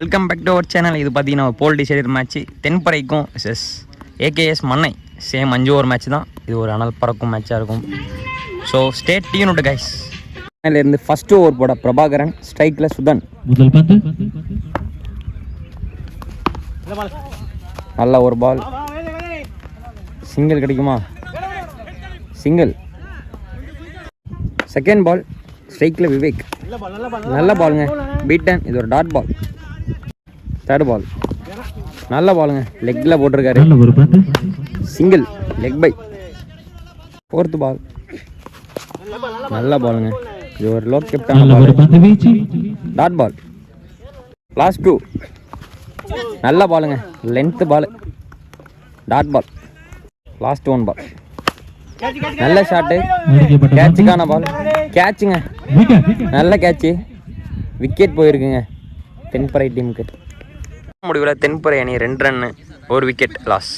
Welcome back to our channel. இது பார்த்தீங்கன்னா ball decider match தென்பறைக்கும் AKS Mannai same 5 over match தான். இது ஒரு அனல் பறக்கும் மேட்சாக இருக்கும். ஸோ ஸ்டேட் டியூன் விட்டு கைஸ். இருந்து ஃபர்ஸ்ட் ஓவர் போட பிரபாகரன், ஸ்ட்ரைக்கில் சுதன். முதல் பந்து நல்ல ஒரு பால், சிங்கிள் கிடைக்குமா? சிங்கிள். செகண்ட் பால் ஸ்ட்ரைக்கில் விவேக், நல்ல பாலுங்க, பீட்டன். இது ஒரு டாட் பால். தேர்ட் பால் நல்ல பாலுங்க, லெக்கில் போட்டிருக்காரு, single, leg bye. Fourth ball நல்ல பாலுங்க, இது ஒரு லோ கேப்டான பால், டாட் பால். லாஸ்ட் 2 நல்ல பாலுங்க, length ball, dot ball. Last 1 ball நல்ல ஷாட்டு, கேட்சுக்கான பால், கேட்சுங்க, நல்ல கேட்சு, விக்கெட் போயிருக்குங்க தென்பறை டீமுக்கு. முடிவில் தென்பறை அணி 2 run, 1 wicket loss.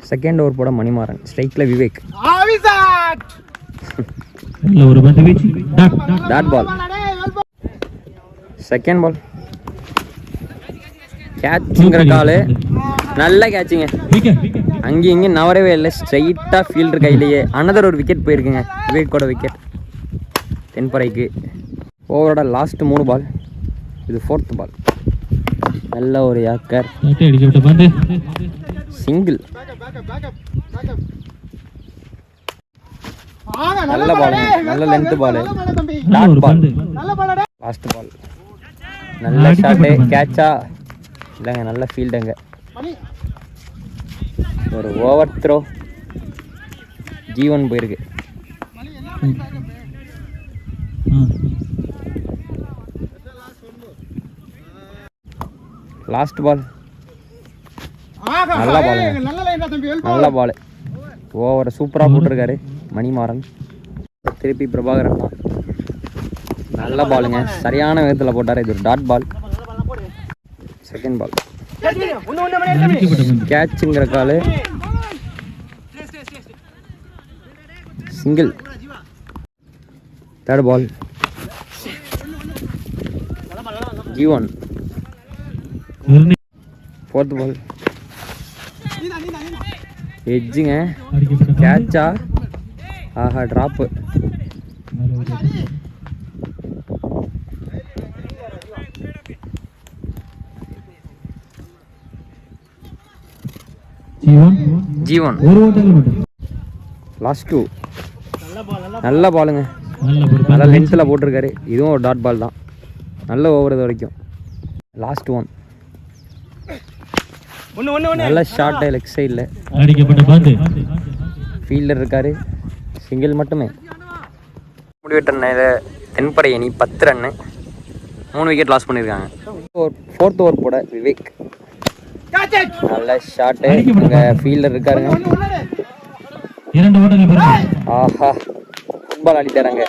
Second over போட மணிமாறன், ஸ்ட்ரைக்கில் Vivek, dot ball. Second ball கேட்சுங்கிற காலு, நல்ல கேட்சுங்க, அங்கேயும் இங்கேயும் நவரவே இல்லை, ஸ்ட்ரைட்டாக ஃபீல்டர் கையிலேயே. அனதர் ஒரு விக்கெட் போயிருக்குங்க, விவேக்கோட விக்கெட் தென்பறைக்கு. ஓவரோட லாஸ்ட் 3 பால், இது 4th பால், நல்ல ஒரு யாக்கர், சிங்கிள், நல்ல பால், நல்ல length ball, dot ball. Last ball நல்ல ஷாட்டு, கேட்சா இல்லைங்க, நல்ல ஃபீல்டுங்க, ஒரு ஓவர் த்ரோ, G1 போயிருக்கு. லாஸ்ட் பால் நல்ல பால், நல்ல பால், ஓவரை சூப்பராக போட்டிருக்காரு மணிமாறன். திருப்பி பிரபாகரன் தான், நல்ல பாலுங்க, சரியான விதத்தில் போட்டார். இது ஒரு டாட் பால். செகண்ட் பால் கேட்சுங்கிற call, single. Third ball G1. Fourth ball எட்ஜுங்க, கேட்சா, ஆஹா ட்ராப்பு. G1. லாஸ்ட் 2 நல்ல பாலுங்க, நல்ல லென்த்தில் போட்டிருக்காரு. இதுவும் ஒரு டாட் பால் தான், நல்ல ஓவர் இது வரைக்கும். லாஸ்ட் 1 நல்ல ஷார்ட், லெக் சைடில் ஃபீல்டர் இருக்காரு, சிங்கிள் மட்டுமே. முடிவெட்ட தென்பறை அணி 10 ரன்னு, 3 விக்கெட் லாஸ் பண்ணியிருக்காங்க. 4th ஓவர் போட விவேக், நல்ல ஷாட்டு, இங்கே ஃபீல்டர் இருக்காருங்க, ஆஹா ஃபுட்பால் ஆடிட்டாராங்க.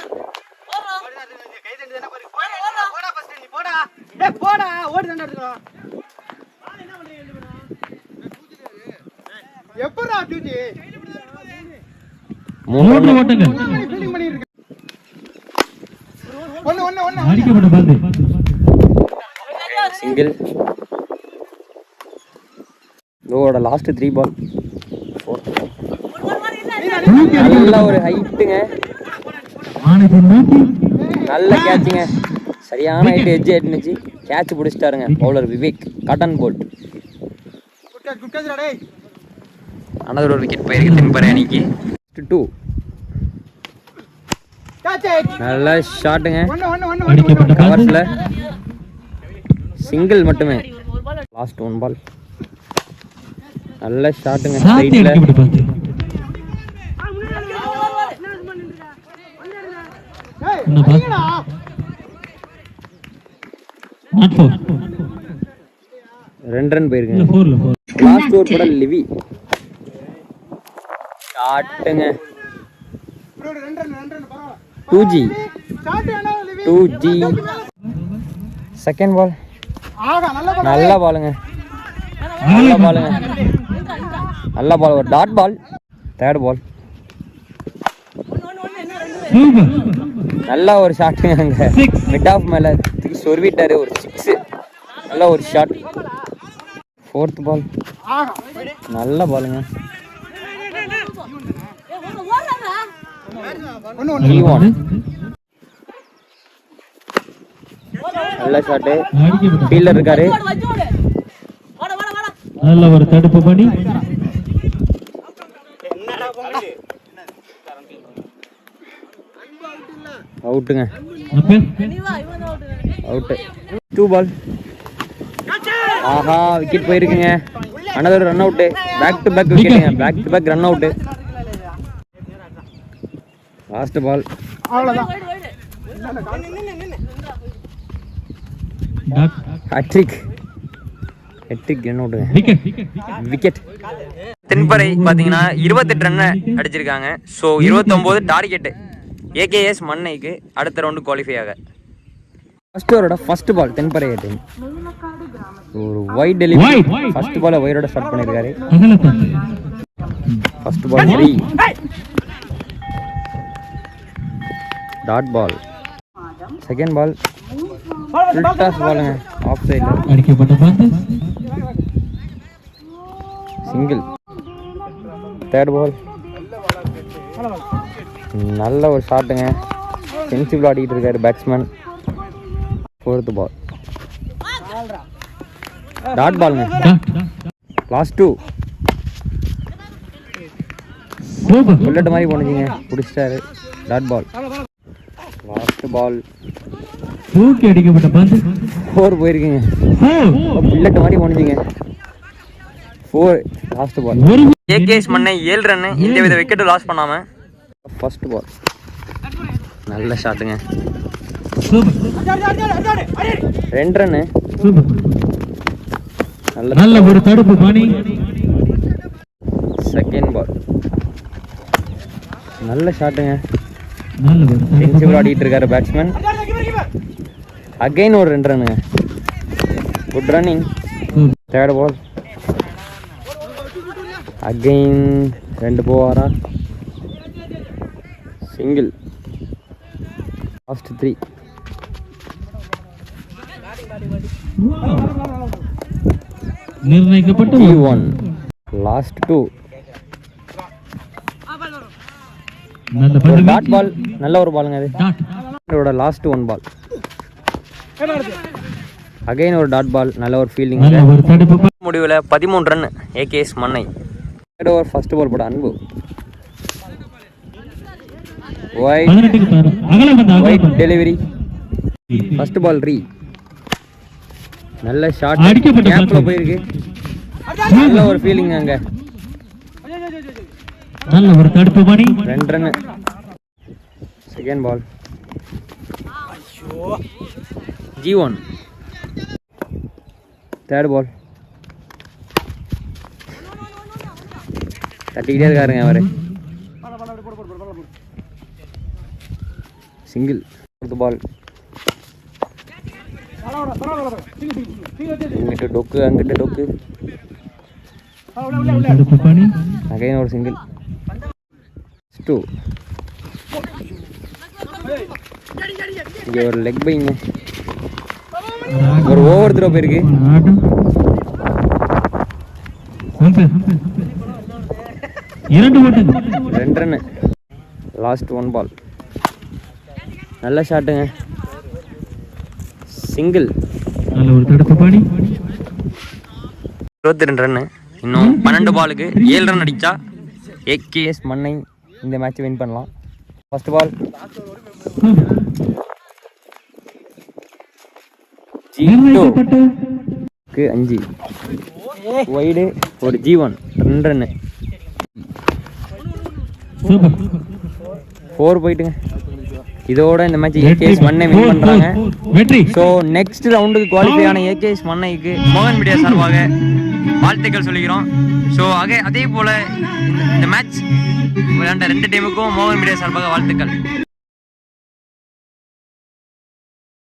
சிங்கிள். இதோட லாஸ்ட் 3 பால், நல்ல ஒரு ஹைட்டுங்க, நல்ல கேட்சுங்க, சரியான ஹைட், எட்ஜ் ஆயிட்டுச்சு, கேட்ச் பிடிச்சிட்டாருங்க bowler Vivek, caught and bowled. Another ஒரு விக்கெட் போயிருக்கு தென்பறை அணிக்கு. 2 நல்ல ஷாட்டுங்க, கவர்ஸ்ல, சிங்கிள் மட்டுமே. லாஸ்ட் 1 பால் நல்ல ஷாட்டுங்க, ஸ்ட்ரைட்ல, ரெண்டு ரன் போயிருக்குங்க. லாஸ்ட் ஓவர் கூட லிவி ஷாட்டுங்க, 2G. செகண்ட் பால் நல்ல பாலுங்க, நல்ல பாலுங்க, நல்ல பால், ஒரு டாட் பால். தேர்ட் பால் நல்ல ஒரு ஷாட்டுங்க, அங்கே மிட் ஆஃப் மேலே சொருவிட்டாரு, ஒரு 6. நல்ல ஒரு ஷாட். 4th பால் நல்ல பாலுங்க. G1 நல்ல ஷாட்டு. ஃபீல்டர் இருக்காரு. நல்ல ஒரு தடுப்பு பணி. அவுட்டுங்க. அவுட்டு. 2 பால். ஆஹா, விக்கெட் போயிருக்குங்க. Another run out. Back to back விக்கெட்டுங்க. Back to back run out. Last ball. Hattrick. Hattrick run அவுட்டுங்க. விக்கெட். தென்பறை பார்த்தீங்கன்னா 28 ரன் அடிச்சிருக்காங்க. So 29 target. ஏகேஎஸ் மண்ணைக்கு அடுத்த ரவுண்டு குவாலிஃபை ஆக. ஃபர்ஸ்ட் ஓவரோட ஃபர்ஸ்ட் பால் தென்பறை டீம் ஒரு வைட் டெலிவரி. ஃபர்ஸ்ட் பாலை வைரோட ஸ்டார்ட் பண்ணியிருக்காரு. First ball 3 dot ball. Second ball full toss பாலுங்க. ஆஃப் சைடில் அடிக்கப்பட்ட பந்து. சிங்கிள். தேர்ட் பால் நல்ல ஒரு ஷாட்டுங்க. சென்சிபிள் ஆடிக்கிட்டு இருக்காரு பேட்ஸ்மேன். 4th பால் டாட் பாலுங்க. லாஸ்ட் 2 புல்லட் மாதிரி போனுச்சிங்க. பிடிச்சிட்டாரு. Dot ball. லாஸ்ட் பால் தூக்கி அடிக்கப்பட்ட பந்து. 4 போயிருக்குங்க. புல்லட் மாதிரி போனுச்சிங்க. 4 லாஸ்ட் பால். ஏகேஎஸ் மண்ணை 7 ரன். இந்த வித விக்கெட்டும் லாஸ் பண்ணாம. ஃபர்ஸ்ட் பால் நல்ல ஷாட்டுங்க. 2 ரன். நல்ல ஒரு தடுப்பு பணி. செகண்ட் பால் நல்ல ஷாட்டுங்க. நல்ல ஒரு சென்சிபிள் ஆடிட்டு இருக்காரு பேட்ஸ்மேன். அகைன் ஒரு 2 ரன்னுங்க. Good running. Third ball again 2 போவாரா. சிங்கிள். லாஸ்ட் 3 நிர்ணயிக்கப்பட்ட G1 லாஸ்ட் 2 நல்ல பந்து. Dot ball. நல்ல ஒரு பாலுங்க அது. இதோட லாஸ்ட் 1 பால் அகைன் ஒரு டாட் பால். நல்ல ஒரு ஃபீல்டிங். முடிவில் 13 run AKS Mannai. Third over first ball போட Anbu. White delivery. First ball 3 நல்ல ஷாட். கேப்ல போயிருக்கு. நல்ல ஒரு ஃபீலிங் அங்க. நல்ல ஒரு தடுப்பு பணி. 2 run. Second ball G1. Third ball தட்டிக்கிட்டே இருக்காருங்க அவரு. சிங்கிள். 4th பால் இங்கிட்டு டொக்கு அங்கிட்டு டொக்கு. தடுப்பு பணி. அகைன் ஒரு சிங்கிள். 2 இங்கே ஒரு லெக் பைங்க. ஒரு ஓவர் த்ரோ போயிருக்கு. 2 ரன். லாஸ்ட் 1 பால் நல்ல ஷாட்டுங்க. சிங்கிள். நல்ல ஒரு தடுப்பு பணி. 22 ரன். இன்னும் 12 பாலுக்கு 7 ரன் அடிச்சா ஏகேஎஸ் மண்ணை இந்த மேட்ச் வின் பண்ணலாம். First ball G2 5 wide. ஒரு G1 2 ரன். 4 போயிட்டுங்க. இதோட இந்த மேட்ச் ஏகேஎஸ் மண்ணை வின் பண்றாங்க. ஸோ நெக்ஸ்ட் ரவுண்டுக்கு குவாலிஃபை ஆன ஏகேஎஸ் மண்ணைக்கு மோகன் மீடியா சார்பாக வாழ்த்துக்கள் சொல்லிக்கிறோம். ஸோ அதே போல இந்த மேட்ச் விளையாண்ட 2 டீமுக்கும் மோகன் மீடியா சார்பாக வாழ்த்துக்கள்.